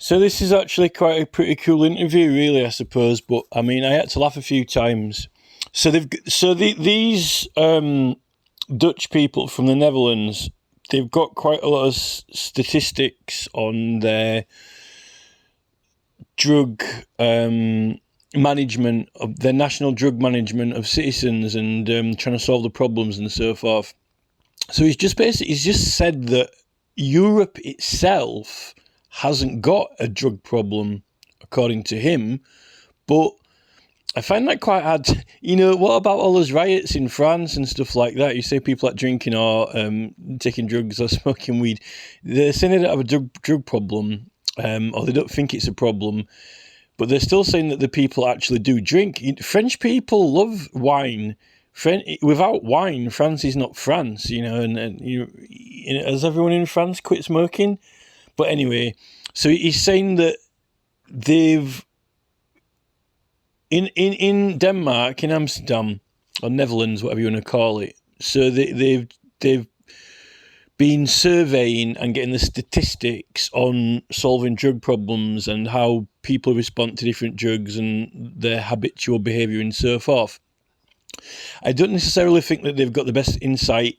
So this is actually quite a pretty cool interview, really, I suppose. But I mean, I had to laugh a few times. So these Dutch people from the Netherlands, they've got quite a lot of statistics on their drug management, of their national drug management of citizens, and trying to solve the problems and so forth. So he's just said that Europe itself hasn't got a drug problem, according to him. But I find that quite hard. What about all those riots in France and stuff like that? You say people are drinking or taking drugs or smoking weed. They're saying they don't have a drug problem, or they don't think it's a problem. But they're still saying that the people actually do drink. French people love wine. Without wine, France is not France, has everyone in France quit smoking? But anyway, so he's saying that they've in Denmark, in Amsterdam, or Netherlands, whatever you want to call it. So they've been surveying and getting the statistics on solving drug problems and how people respond to different drugs and their habitual behaviour and so forth. I don't necessarily think that they've got the best insight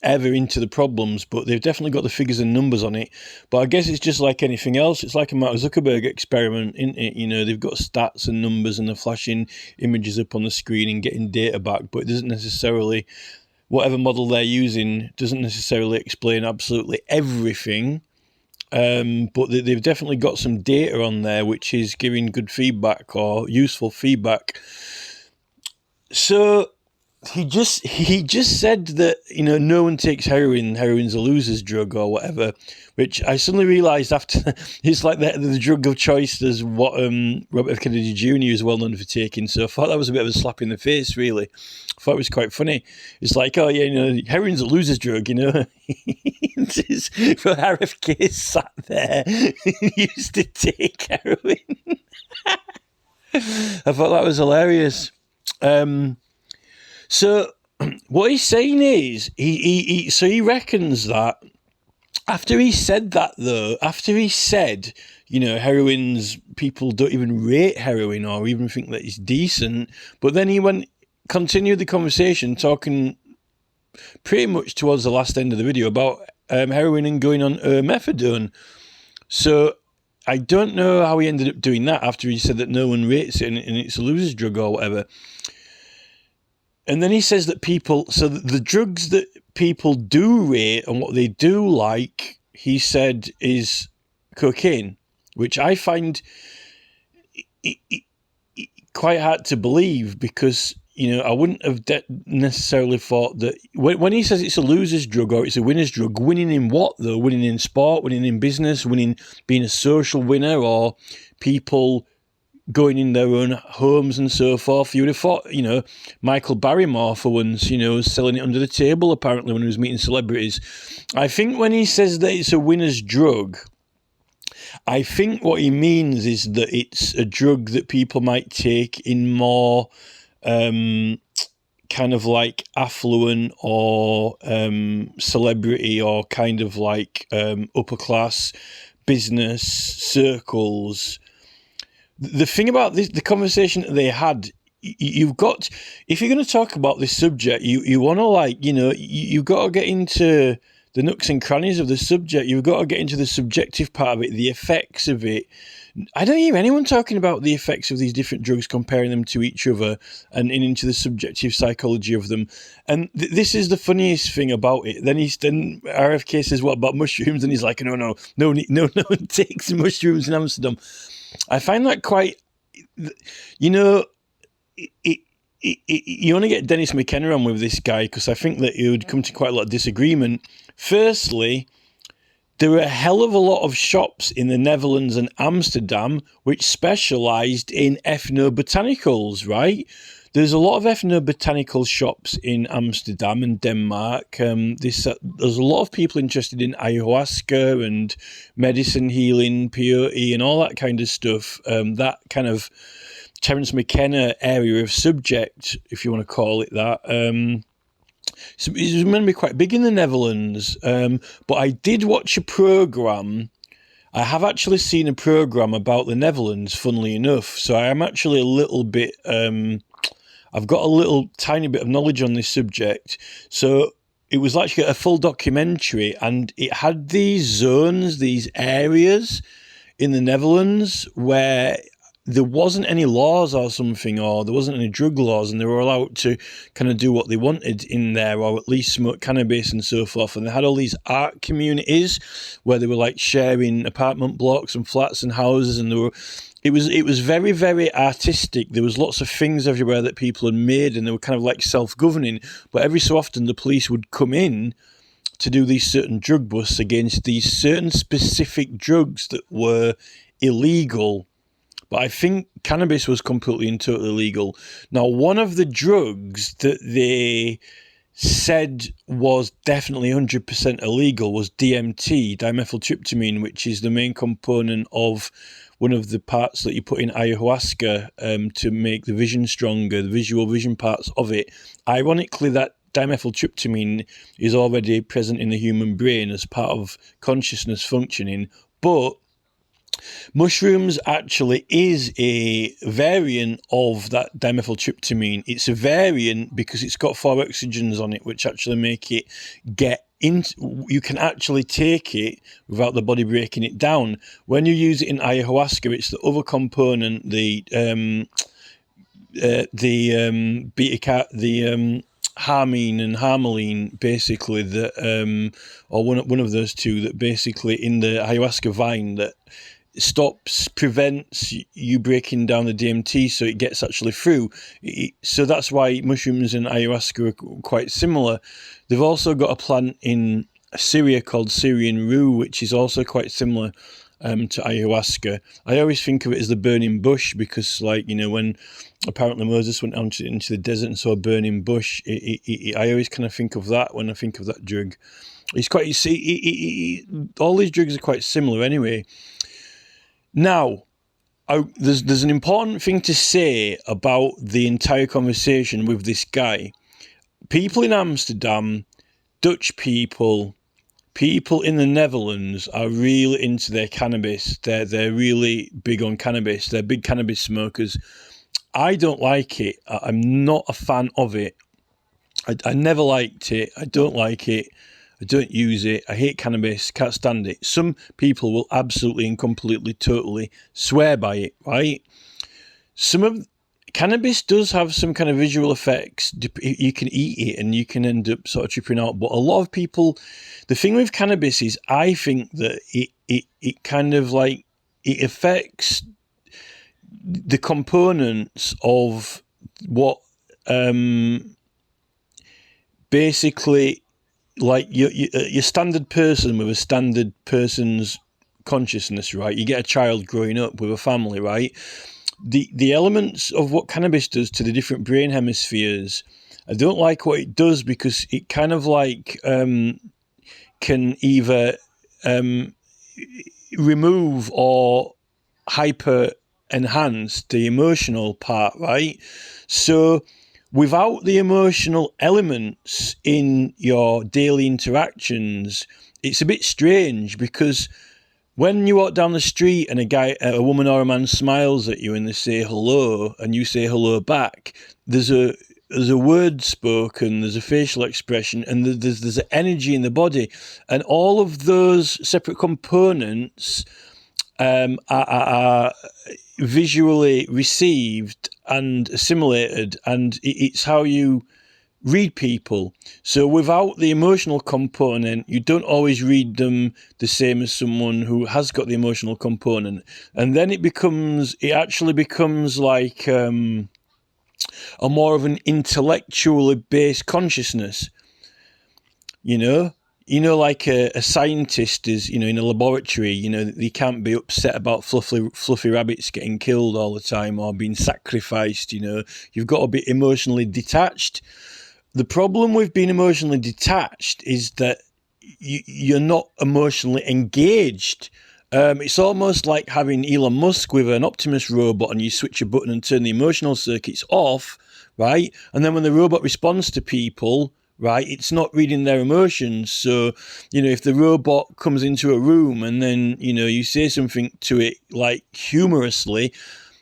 ever into the problems, but they've definitely got the figures and numbers on it. But I guess it's just like anything else. It's like a Mark Zuckerberg experiment, isn't it? They've got stats and numbers and they're flashing images up on the screen and getting data back, but it doesn't necessarily, whatever model they're using doesn't necessarily explain absolutely everything. But they've definitely got some data on there which is giving good feedback or useful feedback. So he just said that no one takes heroin. Heroin's a loser's drug or whatever, which I suddenly realised after it's like the drug of choice as what Robert F. Kennedy Jr. is well known for taking. So I thought that was a bit of a slap in the face, really. I thought it was quite funny. It's like, oh yeah, heroin's a loser's drug, For RFK sat there used to take heroin. I thought that was hilarious. So what he's saying is he reckons that after he said that, though, heroin's, people don't even rate heroin or even think that it's decent, but then he continued the conversation talking pretty much towards the last end of the video about heroin and going on methadone. So I don't know how he ended up doing that after he said that no one rates it and it's a loser's drug or whatever. And then he says that the drugs that people do rate and what they do like, he said, is cocaine, which I find quite hard to believe because, I wouldn't have necessarily thought that when he says it's a loser's drug or it's a winner's drug, winning in what though? Winning in sport, winning in business, being a social winner, or people going in their own homes and so forth. You would have thought, Michael Barrymore, for once, was selling it under the table, apparently, when he was meeting celebrities. I think when he says that it's a winner's drug, I think what he means is that it's a drug that people might take in more kind of like affluent or celebrity or kind of like upper class business circles. The thing about this, the conversation that they had, you've got, if you're going to talk about this subject, you want to you've got to get into the nooks and crannies of the subject. You've got to get into the subjective part of it, the effects of it. I don't hear anyone talking about the effects of these different drugs, comparing them to each other and into the subjective psychology of them. And this is the funniest thing about it. Then RFK says, what about mushrooms? And he's like, no one takes mushrooms in Amsterdam. I find that quite, you want to get Dennis McKenna on with this guy because I think that he would come to quite a lot of disagreement. Firstly, there are a hell of a lot of shops in the Netherlands and Amsterdam which specialised in ethnobotanicals, right? There's a lot of ethnobotanical shops in Amsterdam and Denmark. There's a lot of people interested in ayahuasca and medicine healing, peyote and all that kind of stuff. That kind of Terence McKenna area of subject, if you want to call it that. So it's meant to be quite big in the Netherlands. But I did watch a programme. I have actually seen a program about the Netherlands, funnily enough. So I am actually a little bit, I've got a little tiny bit of knowledge on this subject. So it was actually a full documentary, and it had these zones, these areas in the Netherlands where there wasn't any laws or something, or there wasn't any drug laws, and they were allowed to kind of do what they wanted in there, or at least smoke cannabis and so forth. And they had all these art communities where they were like sharing apartment blocks and flats and houses, and it was very, very artistic. There was lots of things everywhere that people had made, and they were kind of like self-governing. But every so often the police would come in to do these certain drug busts against these certain specific drugs that were illegal. But I think cannabis was completely and totally legal. Now, one of the drugs that they said was definitely 100% illegal was DMT, dimethyltryptamine, which is the main component of one of the parts that you put in ayahuasca to make the vision stronger, the visual vision parts of it. Ironically, that dimethyltryptamine is already present in the human brain as part of consciousness functioning, but mushrooms actually is a variant of that dimethyltryptamine. It's a variant because it's got 4 oxygens on it, which actually make it get in. You can actually take it without the body breaking it down. When you use it in ayahuasca, it's the other component, the harmine and harmaline, basically, that or one of those two, that basically in the ayahuasca vine that prevents you breaking down the DMT, so it gets actually through. So that's why mushrooms and ayahuasca are quite similar. They've also got a plant in Syria called Syrian rue, which is also quite similar to ayahuasca. I always think of it as the burning bush because, like, you know, when apparently Moses went out into the desert and saw a burning bush, I always kind of think of that when I think of that drug. It's quite, you see, all these drugs are quite similar anyway. Now, there's an important thing to say about the entire conversation with this guy. People in Amsterdam, Dutch people in the Netherlands are really into their cannabis. They're really big on cannabis. They're big cannabis smokers. I don't like it. I'm not a fan of it. I never liked it. I don't like it. I don't use it. I hate cannabis. Can't stand it. Some people will absolutely and completely, totally swear by it, right? Cannabis does have some kind of visual effects. You can eat it and you can end up sort of tripping out. But a lot of people, the thing with cannabis is, I think that it kind of like, it affects the components of what basically, like your standard person with a standard person's consciousness, right? You get a child growing up with a family, right? The elements of what cannabis does to the different brain hemispheres, I don't like what it does because it kind of like can either remove or hyper enhance the emotional part, right? So without the emotional elements in your daily interactions, it's a bit strange because when you walk down the street and a woman or a man smiles at you and they say hello and you say hello back, there's a word spoken, there's a facial expression, and there's an energy in the body, and all of those separate components are visually received and assimilated, and it's how you read people. So without the emotional component, you don't always read them the same as someone who has got the emotional component, and then it actually becomes like a more of an intellectually based consciousness, you know. Like a scientist is, in a laboratory, they can't be upset about fluffy rabbits getting killed all the time or being sacrificed, You've got to be emotionally detached. The problem with being emotionally detached is that you're not emotionally engaged. It's almost like having Elon Musk with an Optimus robot and you switch a button and turn the emotional circuits off, right? And then when the robot responds to people, right? It's not reading their emotions. So, if the robot comes into a room and then, you say something to it like humorously,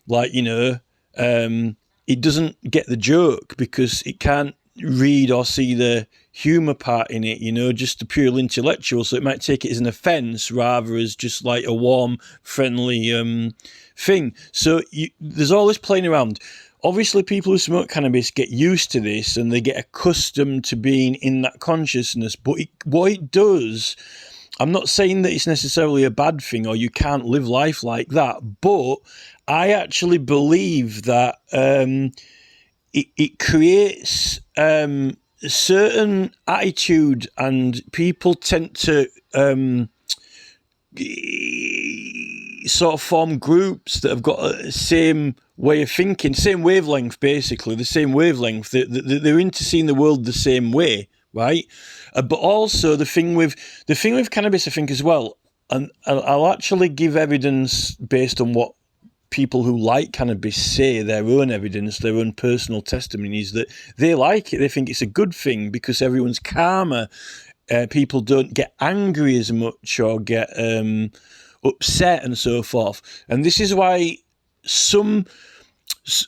like, it doesn't get the joke because it can't read or see the humour part in it, just the pure intellectual. So it might take it as an offence rather as just like a warm, friendly thing. So there's all this playing around. Obviously, people who smoke cannabis get used to this and they get accustomed to being in that consciousness. But what it does, I'm not saying that it's necessarily a bad thing or you can't live life like that, but I actually believe that it creates a certain attitude, and people tend to sort of form groups that have got the same way of thinking, same wavelength, basically, the same wavelength. They're into seeing the world the same way, right? But also the thing with cannabis, I think, as well, and I'll actually give evidence based on what people who like cannabis say, their own evidence, their own personal testimonies, that they like it. They think it's a good thing because everyone's calmer. People don't get angry as much or get upset and so forth. And this is why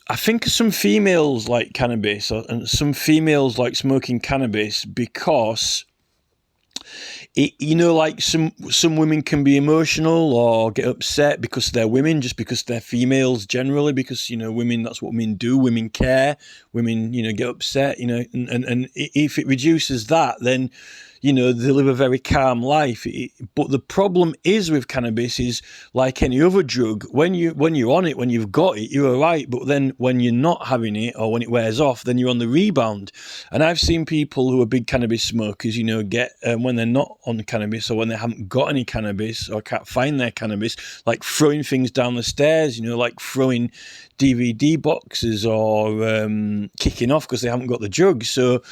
I think some females like cannabis, and some females like smoking cannabis because like some women can be emotional or get upset because they're women, just because they're females generally, because women, that's what women do. Women care. Women get upset. And if it reduces that, then they live a very calm life. But the problem is with cannabis is like any other drug. When you're on it, when you've got it, you're all right. But then when you're not having it or when it wears off, then you're on the rebound. And I've seen people who are big cannabis smokers, get when they're not on cannabis or when they haven't got any cannabis or can't find their cannabis, like throwing things down the stairs, like throwing DVD boxes or kicking off because they haven't got the drug. So,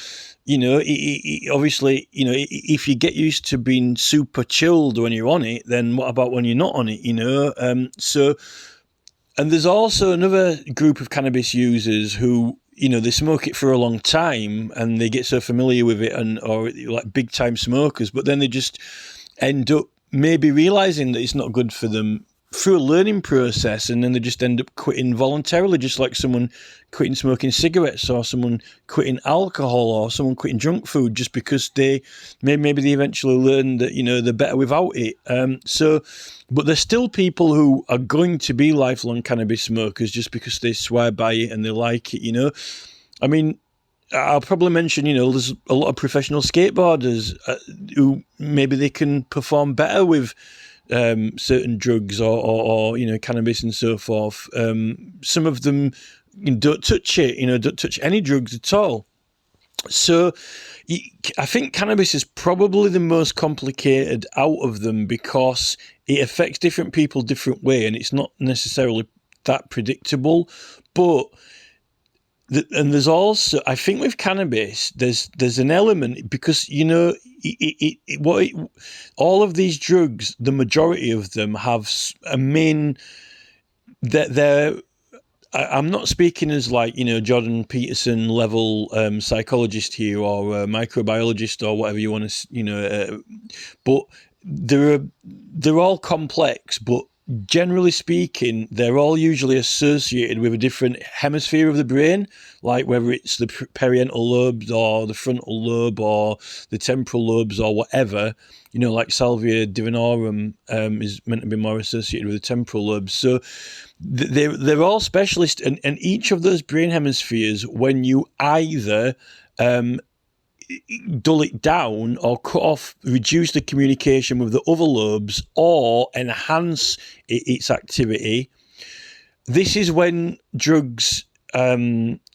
obviously, if you get used to being super chilled when you're on it, then what about when you're not on it, So, and there's also another group of cannabis users who, they smoke it for a long time and they get so familiar with it or like big time smokers, but then they just end up maybe realizing that it's not good for them through a learning process, and then they just end up quitting voluntarily, just like someone quitting smoking cigarettes or someone quitting alcohol or someone quitting junk food, just because maybe they eventually learn that they're better without it. But there's still people who are going to be lifelong cannabis smokers just because they swear by it and they like it. I mean, I'll probably mention, there's a lot of professional skateboarders who maybe they can perform better with certain drugs or cannabis and so forth. Some of them don't touch it, don't touch any drugs at all. So I think cannabis is probably the most complicated out of them because it affects different people different way, and it's not necessarily that predictable. But and there's also, I think with cannabis, there's an element because all of these drugs, the majority of them have a main that they're. I'm not speaking as like Jordan Peterson level psychologist here or microbiologist or whatever you want to but they're all complex, but generally speaking, they're all usually associated with a different hemisphere of the brain, like whether it's the parietal lobes or the frontal lobe or the temporal lobes or whatever. Like salvia divinorum is meant to be more associated with the temporal lobes. So they're all specialists, and each of those brain hemispheres, when you either dull it down or cut off, reduce the communication with the other lobes or enhance its activity, this is when drugs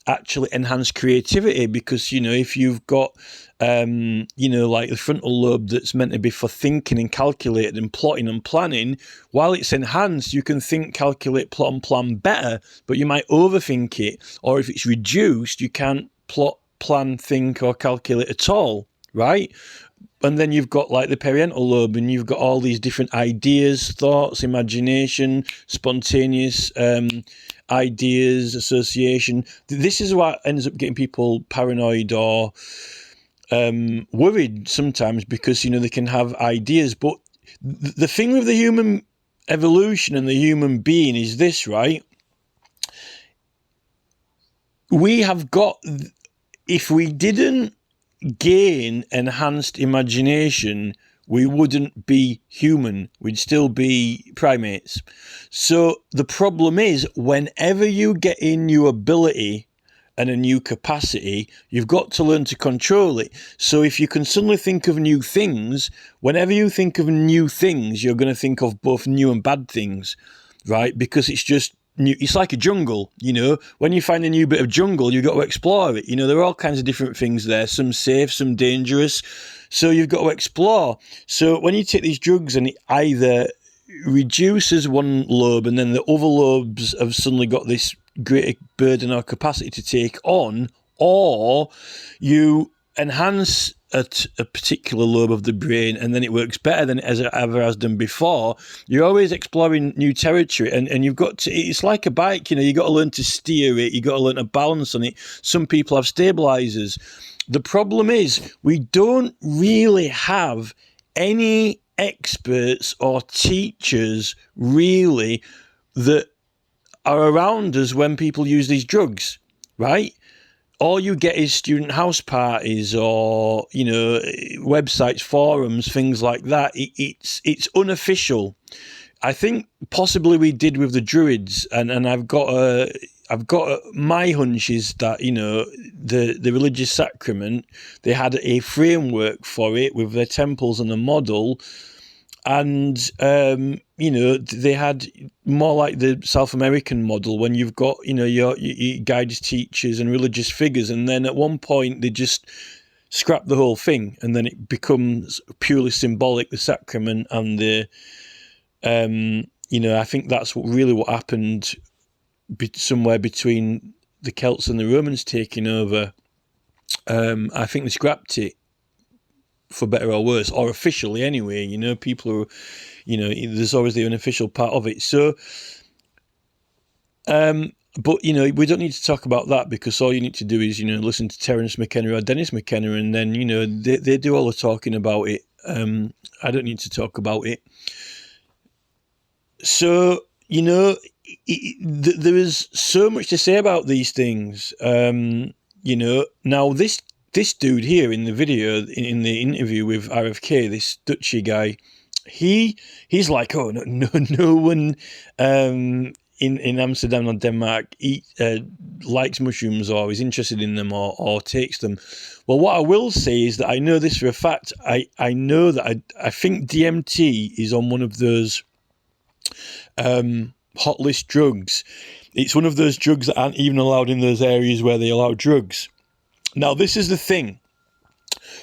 actually enhance creativity, because if you've got like the frontal lobe that's meant to be for thinking and calculating and plotting and planning, while it's enhanced, you can think, calculate, plot and plan better, but you might overthink it. Or if it's reduced, you can't plot, plan, think or calculate at all, right? And then you've got like the parietal lobe, and you've got all these different ideas, thoughts, imagination, spontaneous ideas, association. This is what ends up getting people paranoid or worried sometimes because, they can have ideas. But the thing with the human evolution and the human being is this, right? We have got, if we didn't gain enhanced imagination, we wouldn't be human. We'd still be primates. So the problem is, whenever you get a new ability and a new capacity, you've got to learn to control it. So if you can suddenly think of new things, whenever you think of new things, you're going to think of both new and bad things, right? Because it's just new. It's like a jungle, when you find a new bit of jungle, you've got to explore it. There are all kinds of different things there, some safe, some dangerous. So you've got to explore. So when you take these drugs and it either reduces one lobe and then the other lobes have suddenly got this greater burden or capacity to take on, or you enhance a particular lobe of the brain and then it works better than it ever has done before, you're always exploring new territory. And you've got to, it's like a bike, you've got to learn to steer it, you've got to learn to balance on it. Some people have stabilizers. The problem is we don't really have any experts or teachers really that are around us when people use these drugs, right? All you get is student house parties or, websites, forums, things like that. It's unofficial. I think possibly we did with the Druids, and my hunch is that, the religious sacrament, they had a framework for it with their temples and a model. And, they had more like the South American model when you've got, your guides, teachers and religious figures. And then at one point they just scrap the whole thing. And then it becomes purely symbolic, the sacrament and the, I think that's what happened somewhere between the Celts and the Romans taking over. I think they scrapped it, for better or worse, or officially anyway. People are, there's always the unofficial part of it. So, but, we don't need to talk about that, because all you need to do is, listen to Terence McKenna or Dennis McKenna, and then, they do all the talking about it. I don't need to talk about it. So, there is so much to say about these things. Now this dude here in the video, in the interview with RFK, this Dutchy guy, he's like, oh, no one in Amsterdam or Denmark likes mushrooms or is interested in them or takes them. Well, what I will say is that I know this for a fact. I know that I think DMT is on one of those hot list drugs. It's one of those drugs that aren't even allowed in those areas where they allow drugs. Now, this is the thing.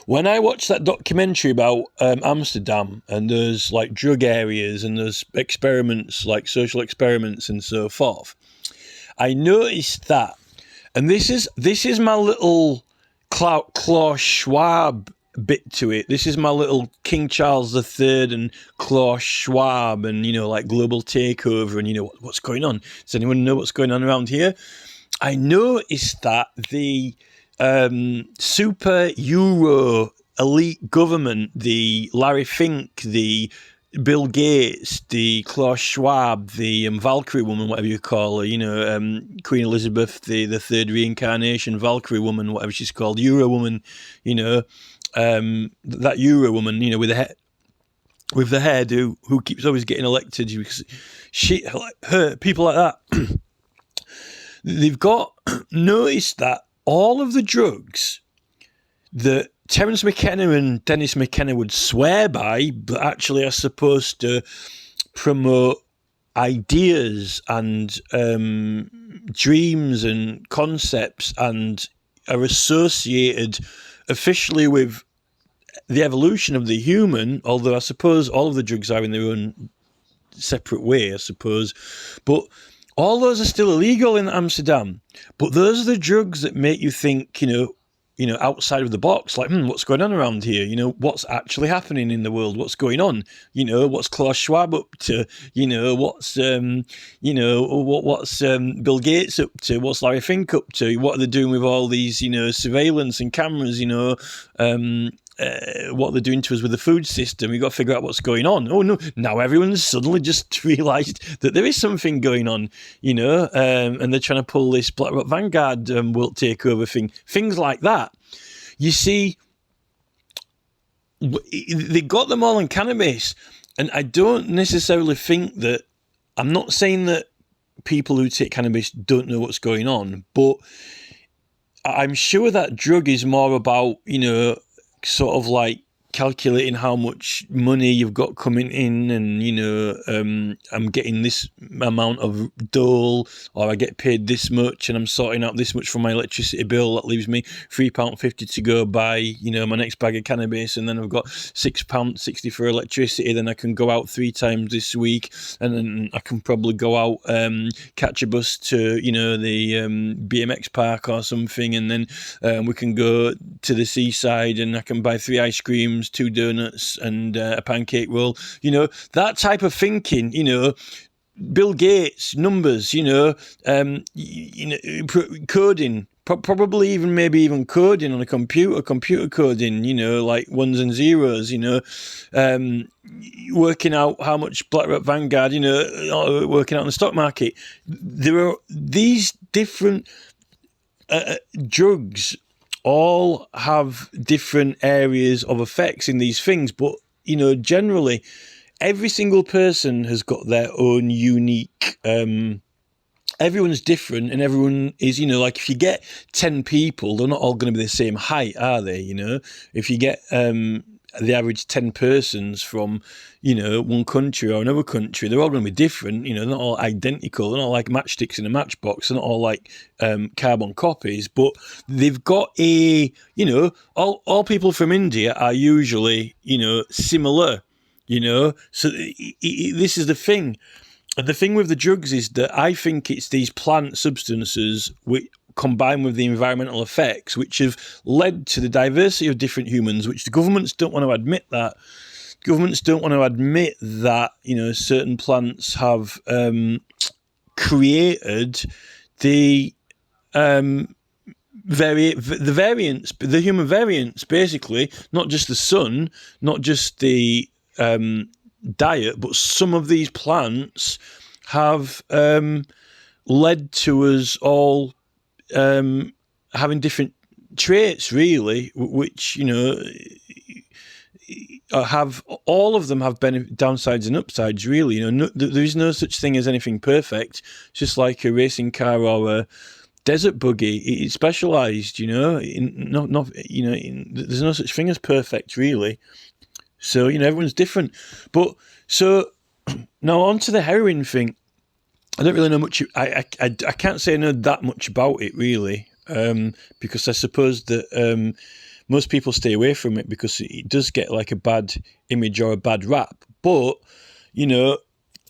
When I watched that documentary about Amsterdam, and there's like drug areas and there's experiments, like social experiments and so forth, I noticed that, and this is my little Klaus Schwab bit to it. This is my little King Charles III and Klaus Schwab and, like global takeover and, what's going on. Does anyone know what's going on around here? I noticed that the super Euro elite government, the Larry Fink, the Bill Gates, the Klaus Schwab, the Valkyrie woman, whatever you call her, Queen Elizabeth, the third reincarnation, Valkyrie woman, whatever she's called, Euro woman, that Euro woman, with the hairdo, who keeps always getting elected because people like that, they've got noticed that all of the drugs that Terence McKenna and Dennis McKenna would swear by, but actually are supposed to promote ideas and dreams and concepts and are associated officially with the evolution of the human, although I suppose all of the drugs are in their own separate way, I suppose. But all those are still illegal in Amsterdam. But those are the drugs that make you think, outside of the box, like, what's going on around here? What's actually happening in the world? What's going on? What's Klaus Schwab up to? What's Bill Gates up to? What's Larry Fink up to? What are they doing with all these, surveillance and cameras? What they're doing to us with the food system. We've got to figure out what's going on. Oh no, now everyone's suddenly just realised that there is something going on, and they're trying to pull this BlackRock Vanguard world takeover thing. Things like that. You see, they got them all in cannabis, and I don't necessarily think that, I'm not saying that people who take cannabis don't know what's going on, but I'm sure that drug is more about, sort of like calculating how much money you've got coming in, and I'm getting this amount of dole, or I get paid this much, and I'm sorting out this much for my electricity bill. That leaves me £3.50 to go buy my next bag of cannabis, and then I've got £6.60 for electricity. Then I can go out 3 times this week, and then I can probably go out, catch a bus to the BMX park or something, and then we can go to the seaside, and I can buy 3 ice creams, 2 donuts, and a pancake roll. That type of thinking. Bill Gates numbers. Coding. Probably even coding on a computer coding. Like ones and zeros. Working out how much BlackRock Vanguard. Working out in the stock market. There are these different drugs. All have different areas of effects in these things, but generally every single person has got their own unique, everyone's different, and everyone is, like if you get 10 people, they're not all going to be the same height, are they? If you get the average 10 persons from, one country or another country, they're all going to be different. They're not all identical. They're not like matchsticks in a matchbox. They're not all like carbon copies, but they've got all people from India are usually, similar, so this is the thing. And the thing with the drugs is that I think it's these plant substances which, combined with the environmental effects, which have led to the diversity of different humans, which the governments don't want to admit that. Governments don't want to admit that, certain plants have created the variants, the human variants, basically, not just the sun, not just the diet, but some of these plants have led to us all having different traits, really, which have, all of them have downsides and upsides, really. There is no such thing as anything perfect. It's just like a racing car or a desert buggy. It's specialized, there's no such thing as perfect, really. So everyone's different. But so now on to the heroin thing. I don't really know much. I can't say I know that much about it, really, because I suppose that most people stay away from it because it does get like a bad image or a bad rap. But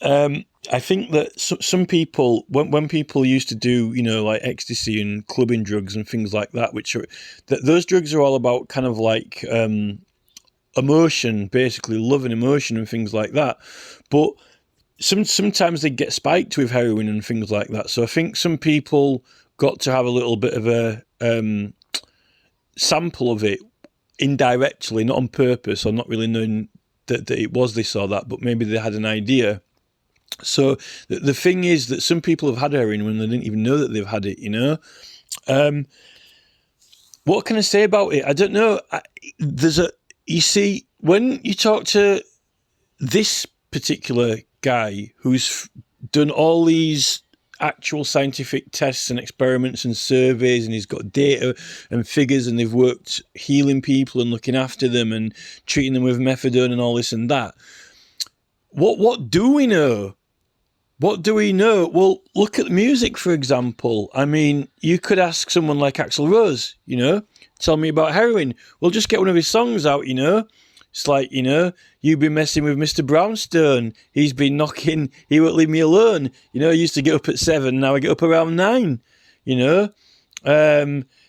I think that some people, when people used to do like ecstasy and clubbing drugs and things like that, those drugs are all about kind of like emotion, basically love and emotion and things like that. But sometimes they get spiked with heroin and things like that. So I think some people got to have a little bit of a sample of it indirectly, not on purpose, or not really knowing that it was this or that, but maybe they had an idea. So the thing is that some people have had heroin when they didn't even know that they've had it, What can I say about it? I don't know. You see, when you talk to this particular guy who's done all these actual scientific tests and experiments and surveys, and he's got data and figures, and they've worked healing people and looking after them and treating them with methadone and all this and that. What do we know? What do we know? Well, look at the music, for example. I mean, you could ask someone like Axl Rose, tell me about heroin. Well, just get one of his songs out, It's like, you've been messing with Mr. Brownstone. He's been knocking, he won't leave me alone. I used to get up at 7, now I get up around 9,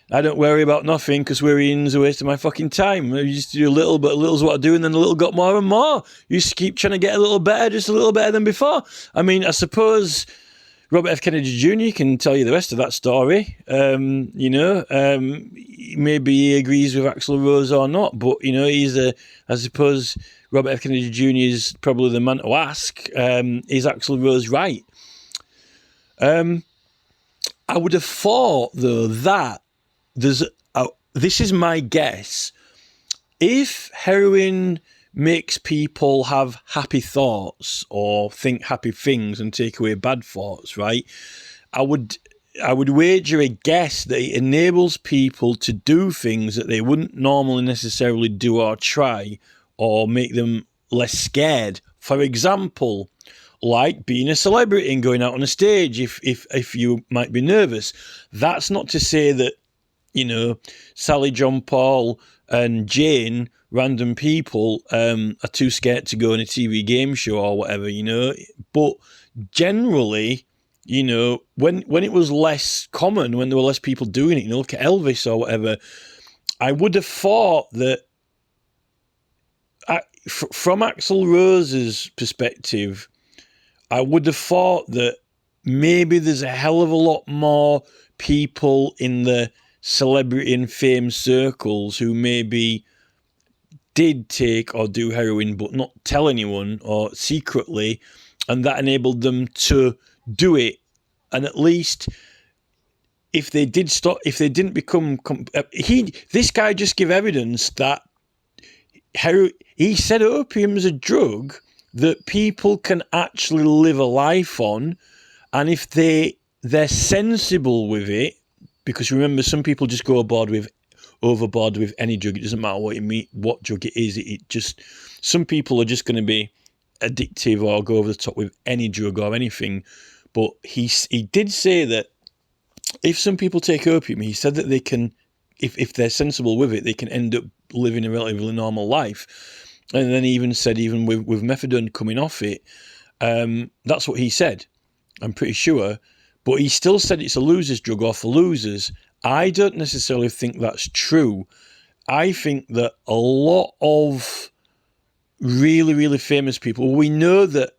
I don't worry about nothing because worrying's a waste of my fucking time. I used to do a little, but a little's what I do, and then a little got more and more. Used to keep trying to get a little better, just a little better than before. I mean, I suppose Robert F. Kennedy Jr. can tell you the rest of that story. Maybe he agrees with Axl Rose or not, but I suppose Robert F. Kennedy Jr. is probably the man to ask. Is Axl Rose right? I would have thought though that this is my guess. If heroin makes people have happy thoughts or think happy things and take away bad thoughts, right? I would wager a guess that it enables people to do things that they wouldn't normally necessarily do or try, or make them less scared. For example, like being a celebrity and going out on a stage if you might be nervous. That's not to say that, Sally, John Paul and Jane, random people, are too scared to go on a TV game show or whatever, But generally, when it was less common, when there were less people doing it, look at Elvis or whatever, I would have thought that from Axl Rose's perspective, I would have thought that maybe there's a hell of a lot more people in the celebrity and fame circles who maybe did take or do heroin but not tell anyone or secretly, and that enabled them to do it. And at least if they did stop, if they didn't become, this guy just gave evidence that he said opium is a drug that people can actually live a life on, and if they're sensible with it, because remember, some people just go overboard with any drug. It doesn't matter what drug it is. It just, some people are just going to be addictive or go over the top with any drug or anything. But he did say that if some people take opium, he said that they can, if they're sensible with it, they can end up living a relatively normal life. And then he even said, even with methadone coming off it, that's what he said, I'm pretty sure. But he still said it's a loser's drug or for losers. I don't necessarily think that's true. I think that a lot of really, really famous people, we know that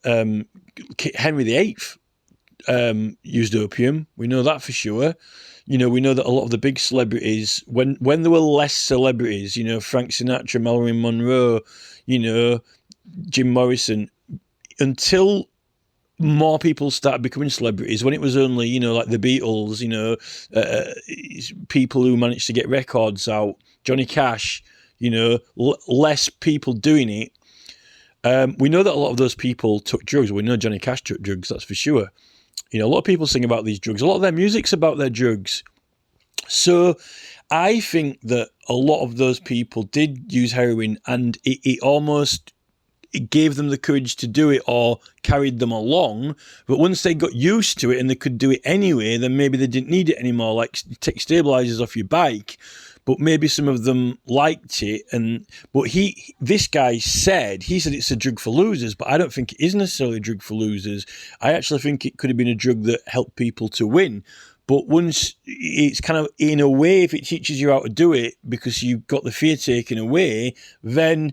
Henry VIII used opium. We know that for sure. We know that a lot of the big celebrities, when there were less celebrities, Frank Sinatra, Marilyn Monroe, Jim Morrison, until more people started becoming celebrities, when it was only, like the Beatles, people who managed to get records out, Johnny Cash, less people doing it. We know that a lot of those people took drugs. We know Johnny Cash took drugs, that's for sure. A lot of people sing about these drugs. A lot of their music's about their drugs. So I think that a lot of those people did use heroin, and it gave them the courage to do it or carried them along. But once they got used to it and they could do it anyway, then maybe they didn't need it anymore, like take stabilizers off your bike. But maybe some of them liked it. But this guy said it's a drug for losers, but I don't think it is necessarily a drug for losers. I actually think it could have been a drug that helped people to win. But once it's kind of, in a way, if it teaches you how to do it because you've got the fear taken away, then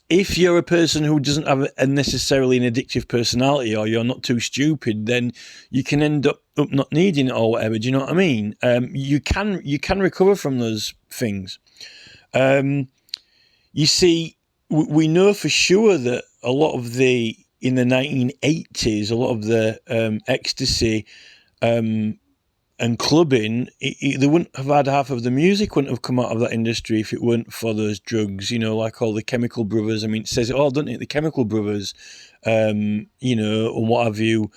if you're a person who doesn't have a necessarily an addictive personality, or you're not too stupid, then you can end up not needing it or whatever. Do you know what I mean? You can recover from those things. You see, we know for sure that a lot of in the 1980s, a lot of the ecstasy and clubbing, they wouldn't have had half of the music, wouldn't have come out of that industry if it weren't for those drugs, like all the Chemical Brothers. I mean, it says it all, doesn't it? The Chemical Brothers, and what have you,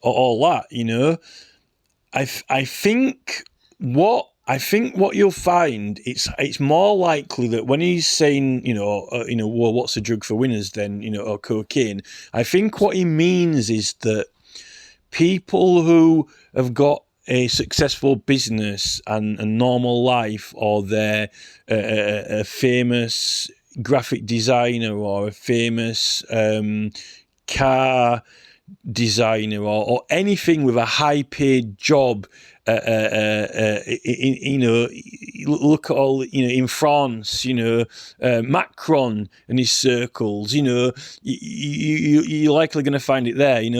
all that, I think what you'll find, it's more likely that when he's saying, well, what's a drug for winners then, or cocaine, I think what he means is that people who have got a successful business and a normal life, or they're a famous graphic designer or a famous car designer or anything with a high paid job. Look at all, in France, Macron and his circles, you're likely going to find it there, I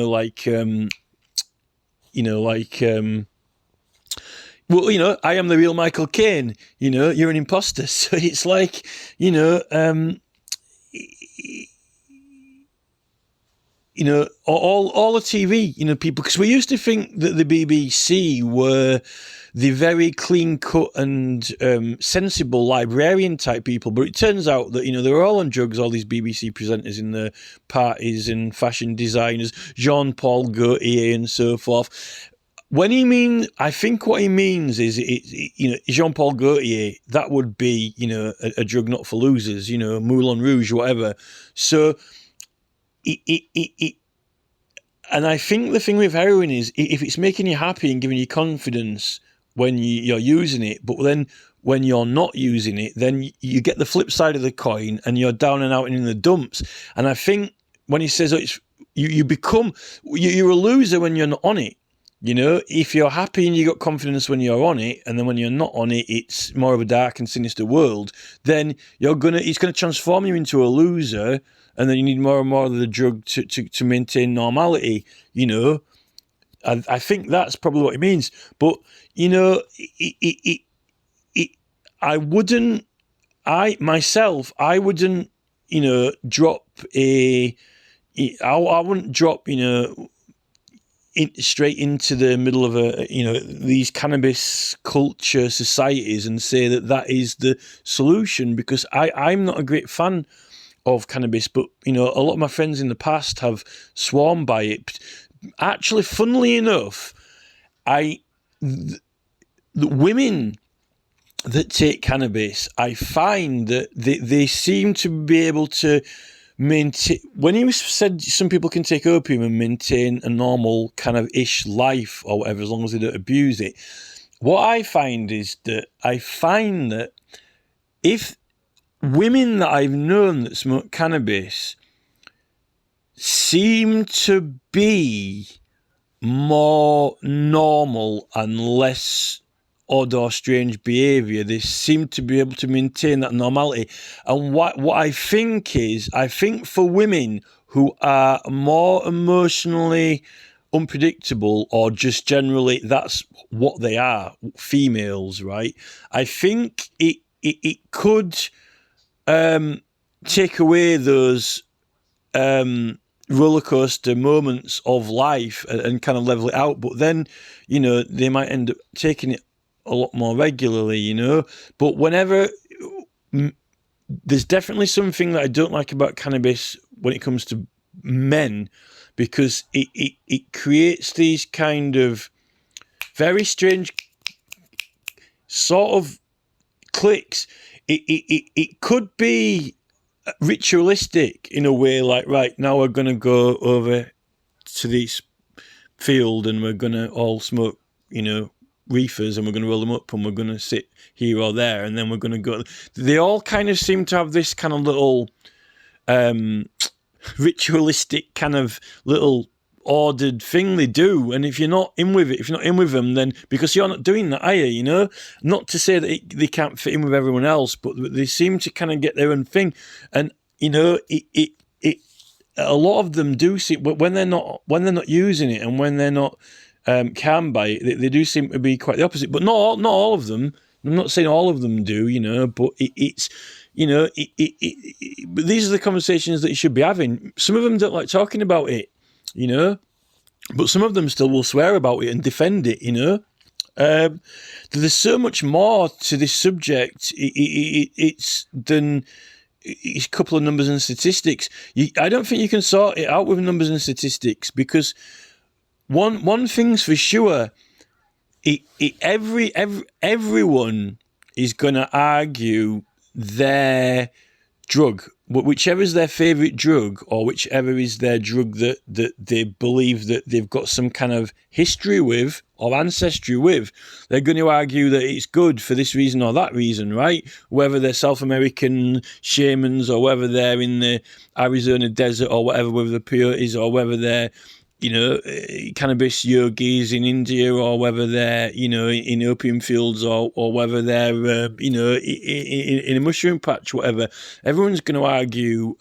am the real Michael Caine, you're an imposter. So it's like, all the TV, people, because we used to think that the BBC were the very clean-cut and sensible librarian type people, but it turns out that, they were all on drugs, all these BBC presenters in the parties and fashion designers, Jean-Paul Gaultier and so forth. I think what he means is, Jean-Paul Gaultier, that would be, a drug not for losers, Moulin Rouge, whatever. So, and I think the thing with heroin is, if it's making you happy and giving you confidence when you're using it, but then when you're not using it, then you get the flip side of the coin and you're down and out and in the dumps. And I think when he says you're a loser when you're not on it. If you're happy and you got confidence when you're on it, and then when you're not on it, it's more of a dark and sinister world, then it's going to transform you into a loser, and then you need more and more of the drug to maintain normality, I think that's probably what it means. But, I wouldn't drop I wouldn't drop, straight into the middle of these cannabis culture societies and say that is the solution, because I'm not a great fan of cannabis, but a lot of my friends in the past have sworn by it. Actually, funnily enough, the women that take cannabis, I find that they seem to be able to maintain. When he said some people can take opium and maintain a normal kind of ish life or whatever, as long as they don't abuse it, what I find is that if women that I've known that smoke cannabis seem to be more normal and less odd or strange behaviour, they seem to be able to maintain that normality. And what I think for women who are more emotionally unpredictable, or just generally that's what they are, females, right? I think it could take away those roller coaster moments of life and kind of level it out. But then, they might end up taking it a lot more regularly, But whenever, there's definitely something that I don't like about cannabis when it comes to men, because it creates these kind of very strange sort of cliques. It could be ritualistic in a way, like, right, now we're going to go over to this field and we're going to all smoke, reefers, and we're going to roll them up and we're going to sit here or there, and then we're going to go. They all kind of seem to have this kind of little ritualistic kind of little ordered thing they do. And if you're not in with them, then because you're not doing that, are you? Not to say that they can't fit in with everyone else, but they seem to kind of get their own thing. And a lot of them do see, when they're not using it and when they're not calm by it, they do seem to be quite the opposite. But not all of them. I'm not saying all of them do, but but these are the conversations that you should be having. Some of them don't like talking about it, but some of them still will swear about it and defend it, There's so much more to this subject. It's a couple of numbers and statistics. I don't think you can sort it out with numbers and statistics, because one thing's for sure, everyone is going to argue their drug, whichever is their favourite drug, or whichever is their drug that they believe that they've got some kind of history with or ancestry with. They're going to argue that it's good for this reason or that reason, right? Whether they're South American shamans, or whether they're in the Arizona desert, or whatever, with the peyotes, or whether they're cannabis yogis in India, or whether they're, in opium fields, or whether they're, in a mushroom patch, whatever. Everyone's going to argue,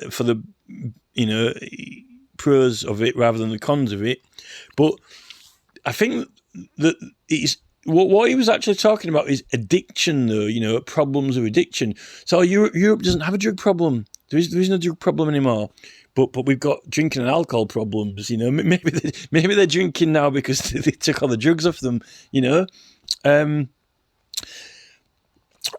for the, pros of it rather than the cons of it. But I think that it's, what he was actually talking about is addiction, though, problems of addiction. So Europe doesn't have a drug problem. There is no drug problem anymore. But we've got drinking and alcohol problems, Maybe they're drinking now because they took all the drugs off them,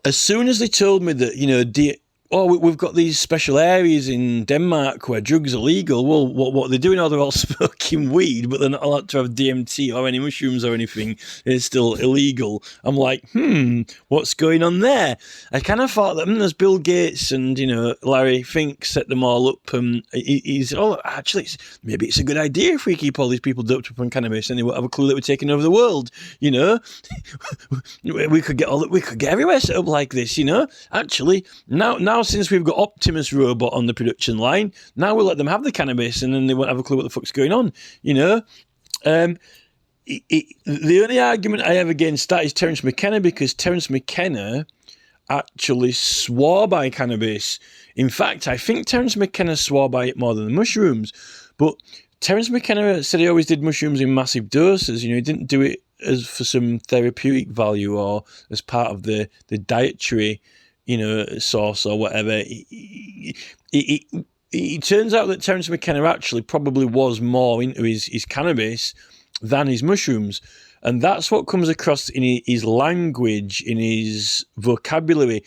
As soon as they told me that, we've got these special areas in Denmark where drugs are legal. Well, what they're doing? They're all smoking weed, but they're not allowed to have DMT or any mushrooms or anything. It's still illegal. I'm like, what's going on there? I kind of thought that there's Bill Gates and, Larry Fink set them all up. Actually, maybe it's a good idea if we keep all these people doped up on cannabis and they won't have a clue that we're taking over the world. We could get everywhere set up like this. Actually, now since we've got Optimus Robot on the production line, now we'll let them have the cannabis and then they won't have a clue what the fuck's going on, The only argument I have against that is Terence McKenna, because Terence McKenna actually swore by cannabis. In fact, I think Terence McKenna swore by it more than the mushrooms. But Terence McKenna said he always did mushrooms in massive doses. He didn't do it as for some therapeutic value or as part of the dietary source or whatever. It turns out that Terence McKenna actually probably was more into his cannabis than his mushrooms. And that's what comes across in his language, in his vocabulary.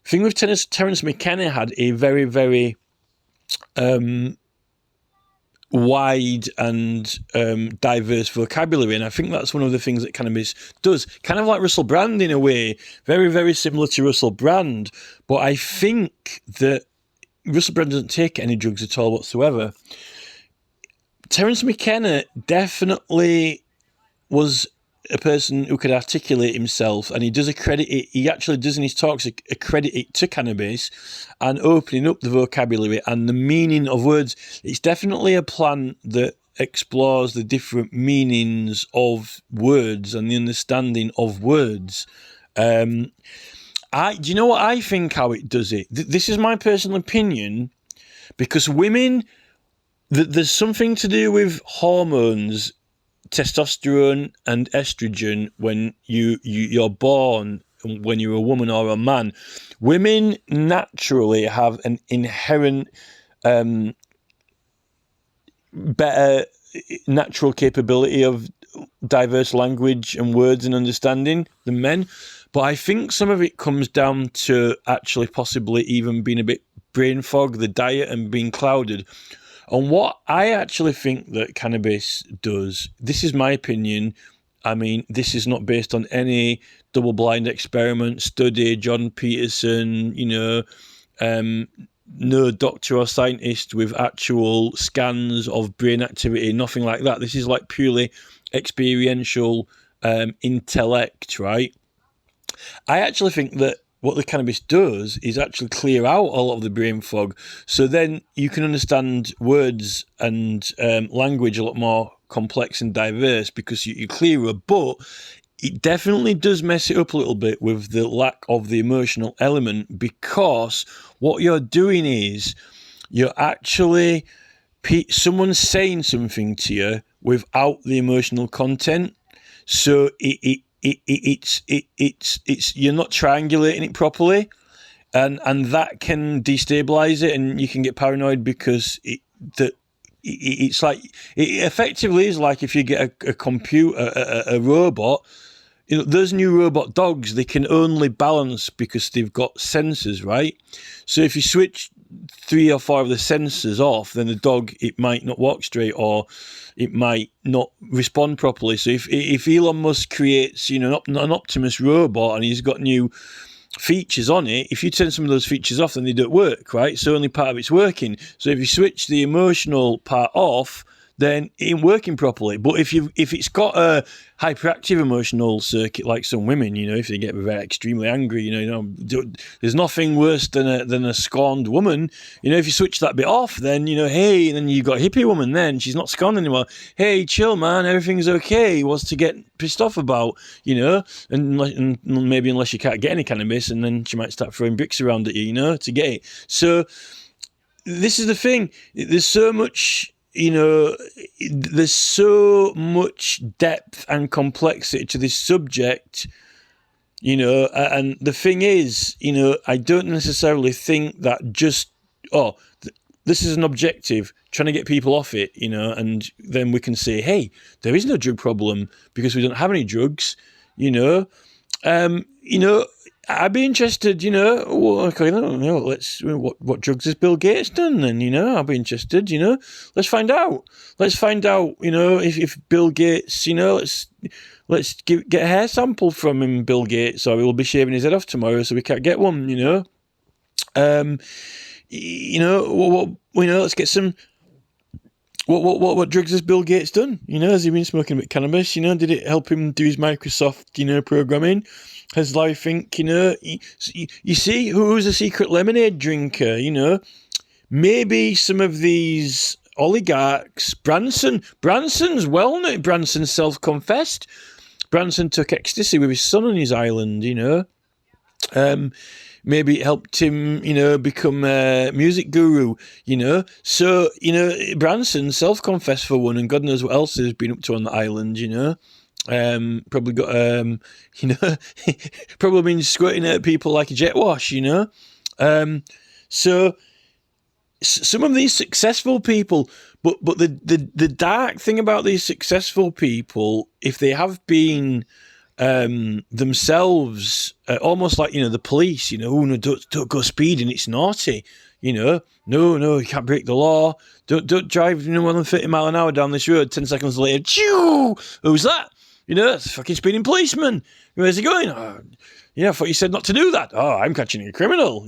The thing with Terence McKenna had a very, very wide and diverse vocabulary, and I think that's one of the things that cannabis does. Kind of like Russell Brand in a way, very, very similar to Russell Brand, but I think that Russell Brand doesn't take any drugs at all whatsoever. Terence McKenna definitely was a person who could articulate himself, and he does accredit it. He actually does in his talks accredit it to cannabis and opening up the vocabulary and the meaning of words. It's definitely a plant that explores the different meanings of words and the understanding of words. Do you know what I think how it does it? This is my personal opinion, because women, there's something to do with hormones, testosterone and estrogen when you're born, when you're a woman or a man. Women naturally have an inherent better natural capability of diverse language and words and understanding than men. But I think some of it comes down to actually possibly even being a bit brain fog, the diet, and being clouded. And what I actually think that cannabis does, this is my opinion. I mean, this is not based on any double-blind experiment study, John Peterson, no doctor or scientist with actual scans of brain activity, nothing like that. This is like purely experiential intellect, right? I actually think that what the cannabis does is actually clear out all of the brain fog. So then you can understand words and language a lot more complex and diverse because you're clearer. But it definitely does mess it up a little bit with the lack of the emotional element, because what you're doing is you're actually someone's saying something to you without the emotional content. So it's you're not triangulating it properly, and that can destabilize it, and you can get paranoid because it's like it effectively is like if you get a computer, a robot. Those new robot dogs, they can only balance because they've got sensors, right? So if you switch 3 or 4 of the sensors off, then the dog, it might not walk straight, or it might not respond properly. So if Elon Musk creates, an Optimus robot and he's got new features on it, if you turn some of those features off, then they don't work, right? So only part of it's working. So if you switch the emotional part off, then it ain't working properly. But if it's got a hyperactive emotional circuit like some women, if they get very extremely angry, there's nothing worse than a scorned woman. If you switch that bit off, then hey, then you've got a hippie woman. Then she's not scorned anymore. Hey, chill, man, everything's okay. What's to get pissed off about? And maybe unless you can't get any cannabis, and then she might start throwing bricks around at you, to get it. So this is the thing. There's so much. There's so much depth and complexity to this subject, and the thing is, I don't necessarily think that just, this is an objective, trying to get people off it, and then we can say, hey, there is no drug problem because we don't have any drugs, I'd be interested, okay, what drugs has Bill Gates done then, I'd be interested, let's find out, if Bill Gates, let's get a hair sample from him, Bill Gates, or he'll be shaving his head off tomorrow so we can't get one, let's get some, what drugs has Bill Gates done? Has he been smoking a bit of cannabis? Did it help him do his Microsoft, programming? Has Larry Fink, you see, who's a secret lemonade drinker? Maybe some of these oligarchs. Branson's well known. Branson self-confessed. Branson took ecstasy with his son on his island. Maybe it helped him, become a music guru, So, Branson self-confessed for one, and God knows what else has been up to on the island, Probably got, probably been squirting at people like a jet wash, So, some of these successful people, but the dark thing about these successful people, if they have been themselves, almost like the police, no, don't go speeding, it's naughty, no, you can't break the law, don't drive more than 30 mile an hour down this road. 10 seconds later, choo, who's that? It's a fucking speeding policeman. Where's he going? Oh, I thought you said not to do that. Oh, I'm catching a criminal.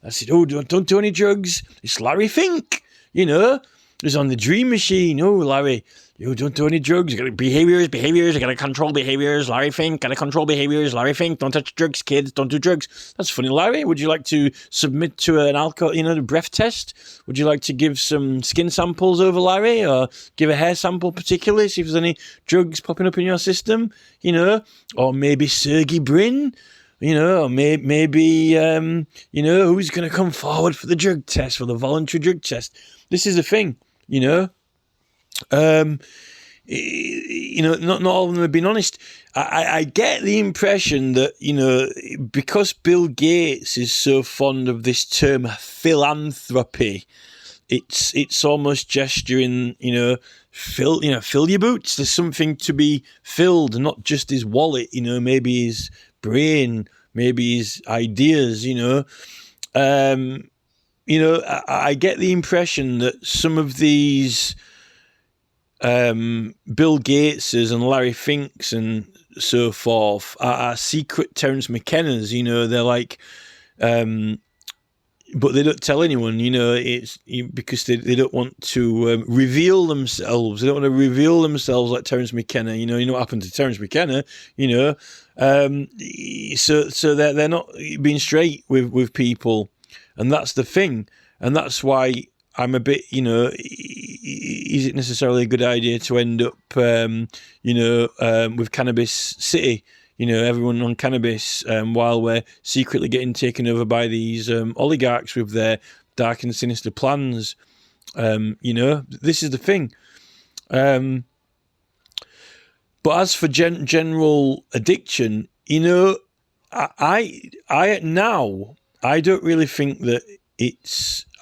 I said, oh, don't do any drugs. It's Larry Fink. He's on the Dream Machine. Oh, Larry, you don't do any drugs. You got behaviors. You got to control behaviors. Larry Fink, got to control behaviors. Larry Fink, don't touch drugs, kids. Don't do drugs. That's funny, Larry. Would you like to submit to an alcohol, the breath test? Would you like to give some skin samples over, Larry, or give a hair sample particularly, see if there's any drugs popping up in your system? Or maybe Sergey Brin. Or maybe who's going to come forward for the drug test, for the voluntary drug test? This is the thing, not all of them have been honest. I get the impression that, because Bill Gates is so fond of this term philanthropy, it's almost gesturing, fill your boots. There's something to be filled, not just his wallet, maybe his brain, maybe his ideas, I get the impression that some of these Bill Gateses and Larry Finks and so forth are secret Terence McKennas, they're like, but they don't tell anyone, it's because they don't want to reveal themselves. They don't want to reveal themselves like Terence McKenna. You know what happened to Terence McKenna. So they're not being straight with people, and that's the thing, and that's why I'm a bit, is it necessarily a good idea to end up, with Cannabis City? Everyone on cannabis, while we're secretly getting taken over by these oligarchs with their dark and sinister plans. This is the thing. But as for general addiction, I don't really think that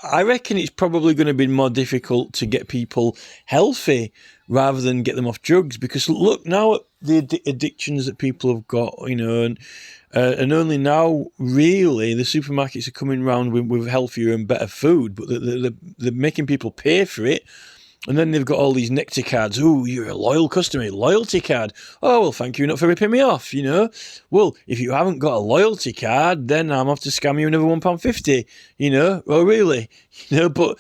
I reckon it's probably going to be more difficult to get people healthy rather than get them off drugs, because look now at the addictions that people have got, and only now really the supermarkets are coming around with healthier and better food, but they're making people pay for it And then they've got all these nectar cards. Oh, you're a loyal customer, loyalty card. Oh, well, thank you not for ripping me off, Well, if you haven't got a loyalty card, then I'm off to scam you another £1.50, Oh, really? But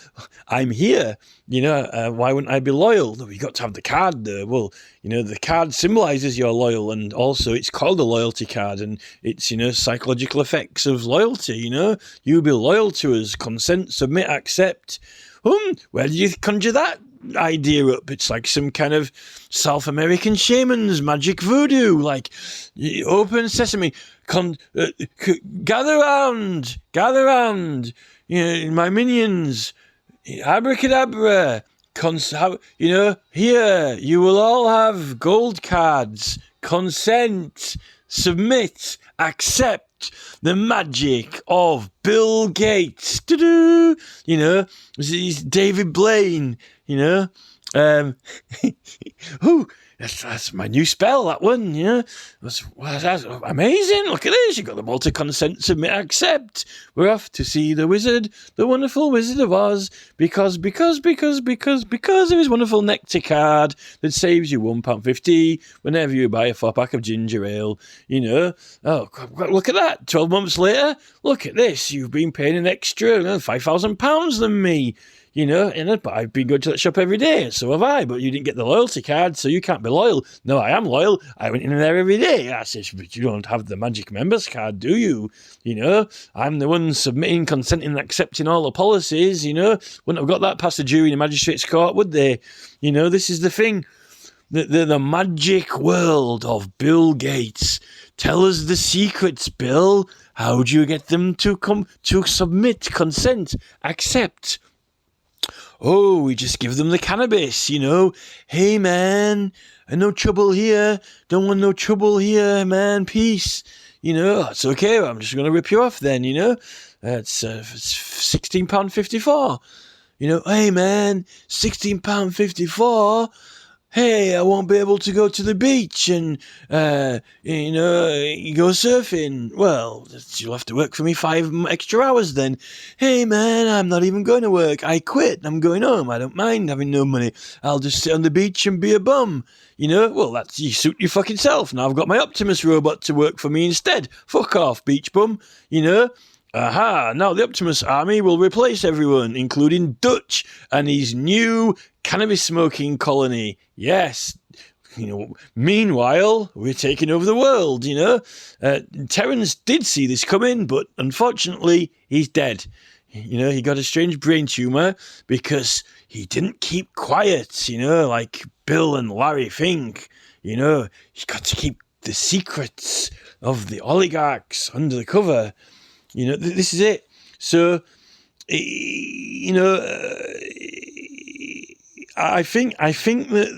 I'm here, why wouldn't I be loyal? No, you got to have the card there. Well, the card symbolises you're loyal, and also it's called a loyalty card, and it's, psychological effects of loyalty, You'll be loyal to us, consent, submit, accept. Where did you conjure that idea up? It's like some kind of South American shaman's magic voodoo, like open sesame, gather round, my minions, abracadabra, here, you will all have gold cards, consent, submit, accept the magic of Bill Gates. He's David Blaine, Ooh, that's my new spell, that one, That's amazing. Look at this. You've got them all to consent, submit, accept. We're off to see the wizard, the wonderful Wizard of Oz, because of his wonderful nectar card that saves you £1.50 whenever you buy a 4-pack of ginger ale, Oh, look at that. 12 months later, look at this. You've been paying an extra £5,000 than me. But I've been going to that shop every day, and so have I, but you didn't get the loyalty card, so you can't be loyal. No, I am loyal. I went in there every day. I said, but you don't have the magic members card, do you? I'm the one submitting, consenting, and accepting all the policies, Wouldn't have got that past the jury in a magistrate's court, would they? This is the thing. The magic world of Bill Gates. Tell us the secrets, Bill. How do you get them to submit, consent, accept? Oh, we just give them the cannabis, Hey, man, no trouble here. Don't want no trouble here, man. Peace. It's okay. I'm just going to rip you off then, It's £16.54. Hey, man, £16.54. Hey, I won't be able to go to the beach and, go surfing. Well, you'll have to work for me 5 extra hours then. Hey, man, I'm not even going to work. I quit. I'm going home. I don't mind having no money. I'll just sit on the beach and be a bum. Well, you suit your fucking self. Now I've got my Optimus robot to work for me instead. Fuck off, beach bum. Aha, now the Optimus army will replace everyone, including Dutch and his new cannabis smoking colony. Yes. Meanwhile, we're taking over the world, Terrence did see this coming, but unfortunately, he's dead. He got a strange brain tumour because he didn't keep quiet, like Bill and Larry think. You got to keep the secrets of the oligarchs under the cover. This is it. So, I think that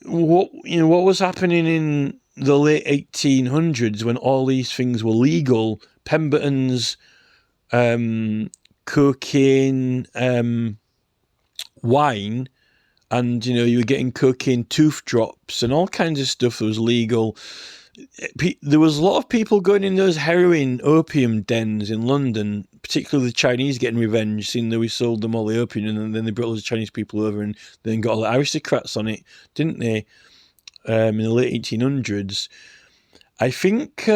what was happening in the late 1800s when all these things were legal, Pemberton's, cocaine, wine, and you were getting cocaine tooth drops and all kinds of stuff that was legal. There was a lot of people going in those heroin opium dens in London, particularly the Chinese getting revenge, seeing that we sold them all the opium, and then they brought all the Chinese people over and then got all the aristocrats on it, didn't they? In the late 1800s. I think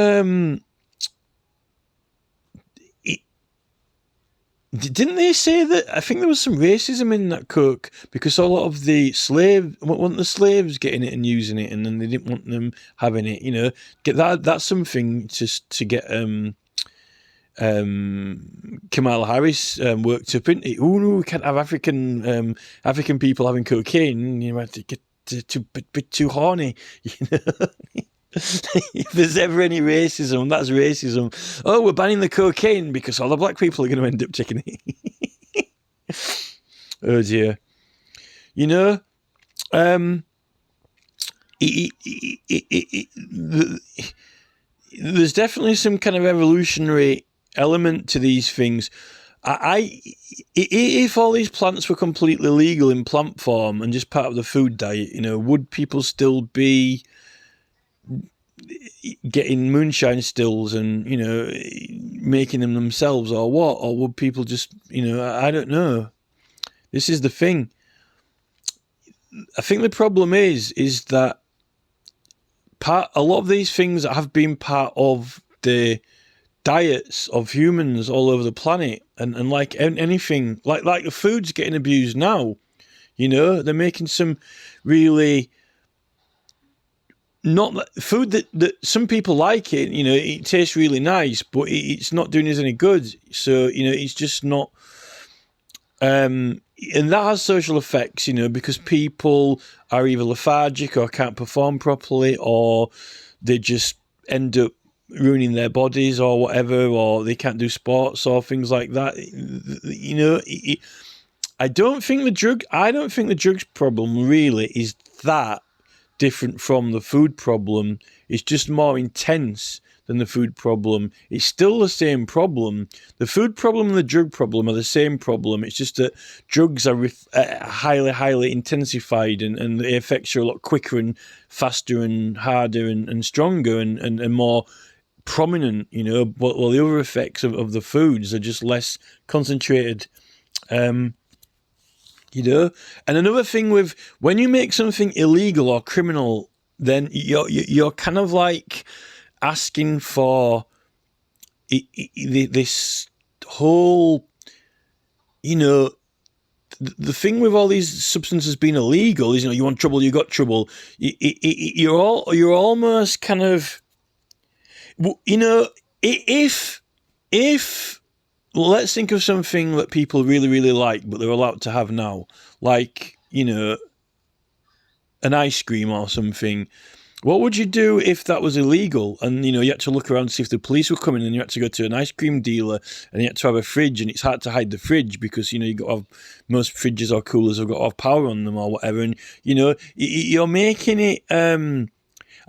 didn't they say that? I think there was some racism in that coke because a lot of the slaves getting it and using it, and then they didn't want them having it. Get that. That's something to get Kamala Harris worked up into. Oh no, we can't have African people having cocaine. You have to get bit too horny. If there's ever any racism, that's racism. Oh, we're banning the cocaine because all the black people are going to end up taking it. Oh dear. There's definitely some kind of evolutionary element to these things. If all these plants were completely legal in plant form and just part of the food diet, would people still be getting moonshine stills and making them themselves, or what? Or would people just I don't know. This is the thing. I think the problem is that a lot of these things have been part of the diets of humans all over the planet, and like anything, like the food's getting abused now. They're making some really not food that some people like it. It tastes really nice, but it's not doing us any good. So it's just not. And that has social effects, because people are either lethargic or can't perform properly, or they just end up ruining their bodies or whatever, or they can't do sports or things like that. I don't think the drugs problem really is that different from the food problem. It's just more intense than the food problem. It's still the same problem. The food problem and the drug problem are the same problem. It's just that drugs are highly, highly intensified, and the effects are a lot quicker and faster and harder and stronger and more prominent, but the other effects of the foods are just less concentrated. And another thing with when you make something illegal or criminal, then you're kind of like asking for this whole, the thing with all these substances being illegal is, you want trouble, you got trouble. You're almost kind of, if let's think of something that people really, really like, but they're allowed to have now, like, an ice cream or something. What would you do if that was illegal and, you had to look around to see if the police were coming, and you had to go to an ice cream dealer and you had to have a fridge, and it's hard to hide the fridge because, you got to have, most fridges or coolers have got to have power on them or whatever. And, you're making it,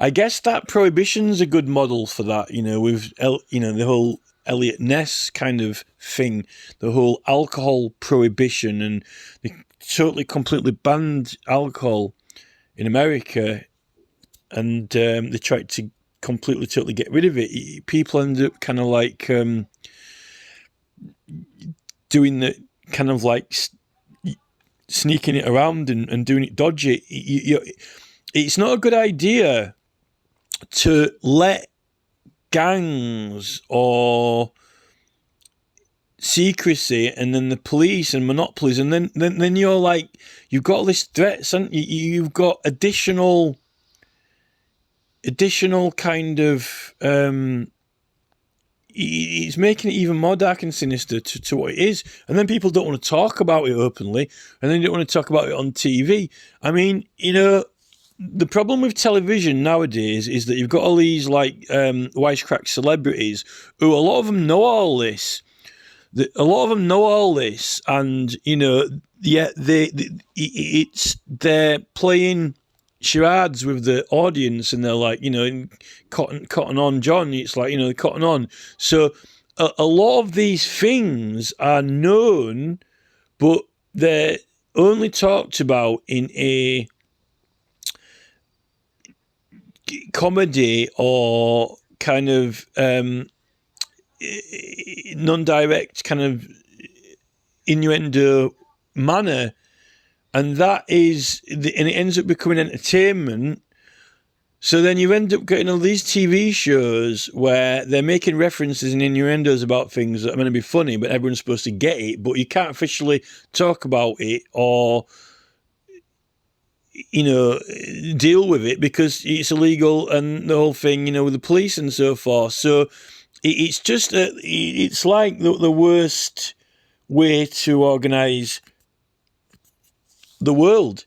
I guess that prohibition's a good model for that, with, the whole Elliot Ness kind of thing, the whole alcohol prohibition, and they totally, completely banned alcohol in America, and they tried to completely, totally get rid of it. People end up kind of like doing the kind of like sneaking it around and doing it dodgy. It's not a good idea to let gangs or secrecy and then the police and monopolies, and then you're like, you've got all this threats, and you've got additional kind of it's making it even more dark and sinister to what it is. And then people don't want to talk about it openly, and then they don't want to talk about it on TV. I mean, the problem with television nowadays is that you've got all these like wisecrack celebrities who, a lot of them know all this. And yeah, they're playing charades with the audience, and they're like, in cotton on John. It's like, cotton on. So a lot of these things are known, but they're only talked about in a comedy or kind of non-direct kind of innuendo manner, and that is, and it ends up becoming entertainment. So then you end up getting all these TV shows where they're making references and innuendos about things that are meant to be funny, but everyone's supposed to get it, but you can't officially talk about it or deal with it because it's illegal, and the whole thing, with the police and so forth. So it's just it's like the worst way to organise the world.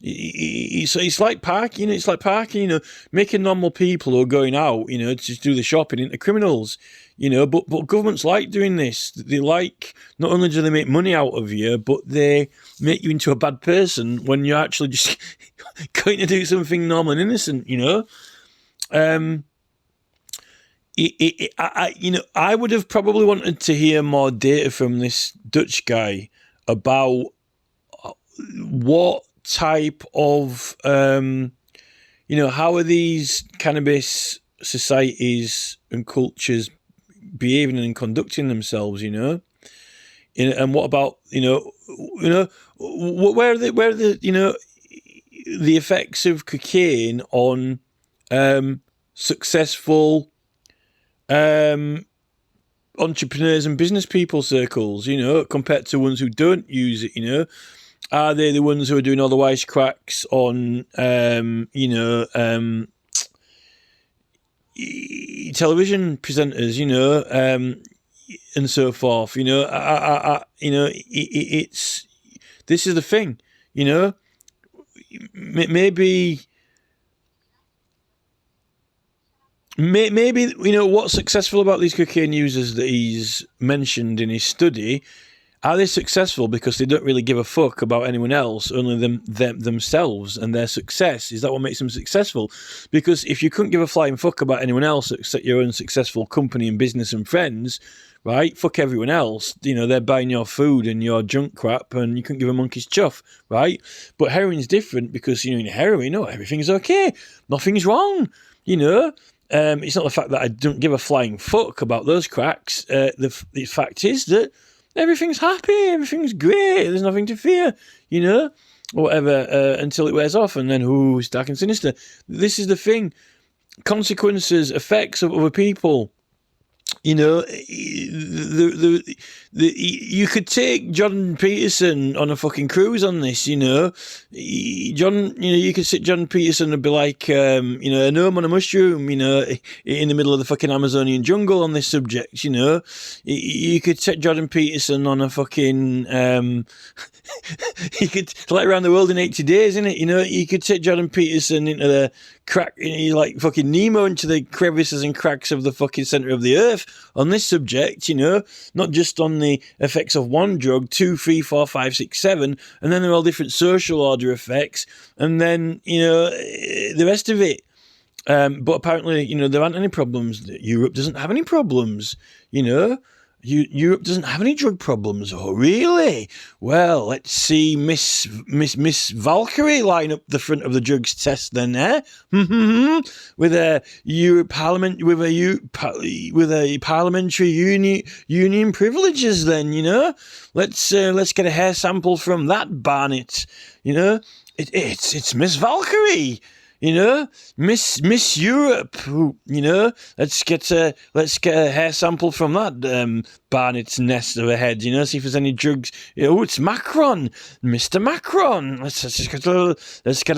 It's like parking. It's like parking. Making normal people who are going out, to just do the shopping into criminals. But governments like doing this. They like, not only do they make money out of you, but they make you into a bad person when you're actually just going to do something normal and innocent. I would have probably wanted to hear more data from this Dutch guy about what type of, how are these cannabis societies and cultures behaving and conducting themselves, And what about, where are the the effects of cocaine on successful entrepreneurs and business people circles, compared to ones who don't use it, Are they the ones who are doing all the wisecracks on, television presenters, and so forth? It's this is the thing, maybe. Maybe what's successful about these cocaine users that he's mentioned in his study. Are they successful because they don't really give a fuck about anyone else, only themselves and their success? Is that what makes them successful? Because if you couldn't give a flying fuck about anyone else except your own successful company and business and friends, right? Fuck everyone else. They're buying your food and your junk crap, and you couldn't give a monkey's chuff, right? But heroin's different because in heroin, everything's okay, nothing's wrong. It's not the fact that I don't give a flying fuck about those cracks. The fact is that everything's happy, everything's great, there's nothing to fear, or whatever, until it wears off, and then, it's dark and sinister. This is the thing. Consequences, effects of other people. You could take Jordan Peterson on a fucking cruise on this, you could sit Jordan Peterson and be like, a gnome on a mushroom, in the middle of the fucking Amazonian jungle on this subject, You could take Jordan Peterson on a fucking, you could, like around the world in 80 days, innit? You could take Jordan Peterson into the crack, like fucking Nemo into the crevices and cracks of the fucking centre of the earth on this subject, not just on the effects of one drug, 2, 3, 4, 5, 6, 7, and then there are all different social order effects, and then, the rest of it. But apparently, there aren't any problems. Europe doesn't have any problems, Europe doesn't have any drug problems. Oh, really? Well, let's see Miss Valkyrie line up the front of the drugs test then, with a parliamentary union privileges then, Let's get a hair sample from that Barnett, It's Miss Valkyrie. Miss Europe, let's get a hair sample from that Barnett's nest of a head, see if there's any drugs. It's Macron, Mr. Macron. Let's get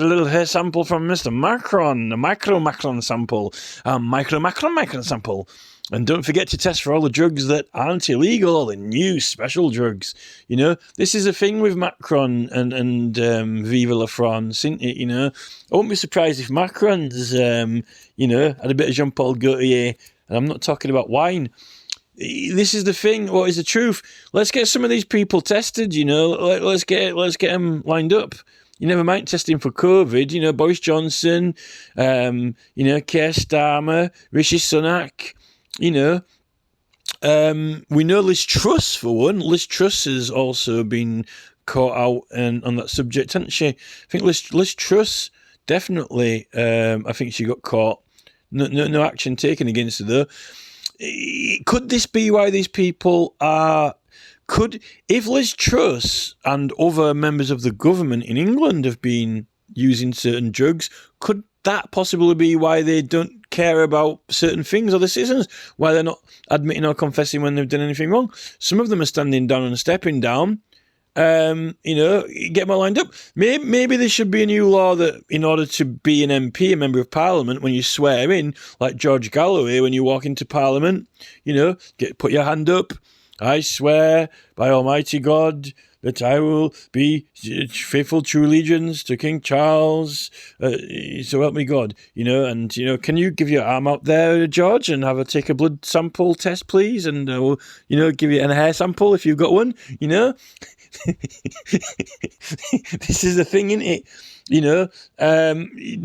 a little hair sample from Mr. Macron, a micro Macron sample, micro Macron sample. And don't forget to test for all the drugs that aren't illegal, all the new special drugs. This is a thing with Macron and Vive la France, isn't it? I won't be surprised if Macron's, had a bit of Jean-Paul Gaultier, and I'm not talking about wine. This is the thing. What is the truth? Let's get some of these people tested. Let's get them lined up. You never mind testing for COVID. Boris Johnson, Keir Starmer, Rishi Sunak. We know Liz Truss, for one. Liz Truss has also been caught out on that subject, hasn't she? I think Liz Truss definitely. I think she got caught. No action taken against her though. Could this be why these people are? If Liz Truss and other members of the government in England have been using certain drugs, could that possibly be why they don't care about certain things, or the citizens, why they're not admitting or confessing when they've done anything wrong? Some of them are standing down and stepping down. Get them lined up. Maybe there should be a new law that in order to be an MP, a member of Parliament, when you swear in, like George Galloway, when you walk into Parliament, put your hand up. I swear by Almighty God that I will be faithful true allegiance to King Charles, so help me God, and, can you give your arm out there, George, and take a blood sample test, please, and I will, give you a hair sample if you've got one, This is the thing, isn't it?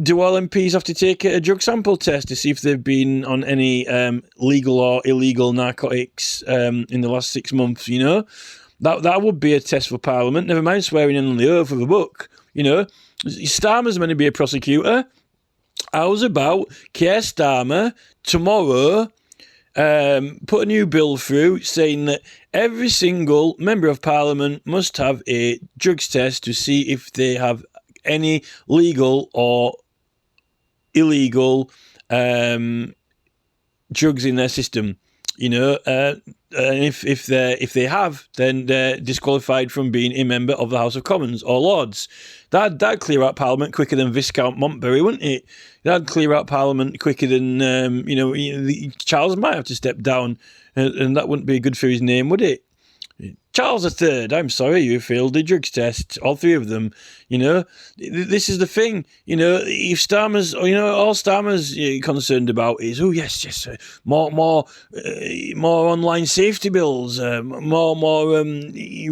Do all MPs have to take a drug sample test to see if they've been on any legal or illegal narcotics in the last 6 months, That would be a test for Parliament. Never mind swearing in on the oath of a book. Starmer's meant to be a prosecutor. How's about Keir Starmer tomorrow put a new bill through saying that every single member of parliament must have a drugs test to see if they have any legal or illegal drugs in their system. And if they have, then they're disqualified from being a member of the House of Commons or Lords. That'd clear out Parliament quicker than Viscount Montbury, wouldn't it? That'd clear out Parliament quicker than Charles might have to step down, and that wouldn't be good for his name, would it? Charles III, I'm sorry, you failed the drugs test, all three of them. This is the thing. If Starmer's, all Starmer's concerned about is, yes, more online safety bills, more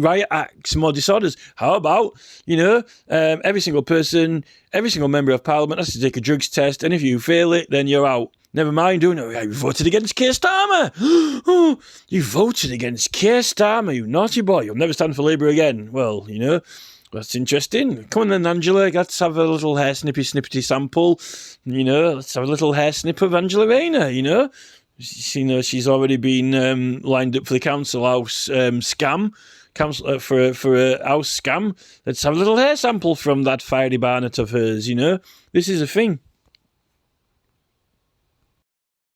riot acts, more disorders. How about, every single person, every single member of Parliament has to take a drugs test, and if you fail it, then you're out. Never mind, you voted against Keir Starmer. You voted against Keir Starmer, you naughty boy. You'll never stand for Labour again. Well, that's interesting. Come on then, Angela. Let's have a little hair snippety sample. Let's have a little hair snip of Angela Rayner, she's already been lined up for the council house scam. For a house scam. Let's have a little hair sample from that fiery barnet of hers, This is a thing.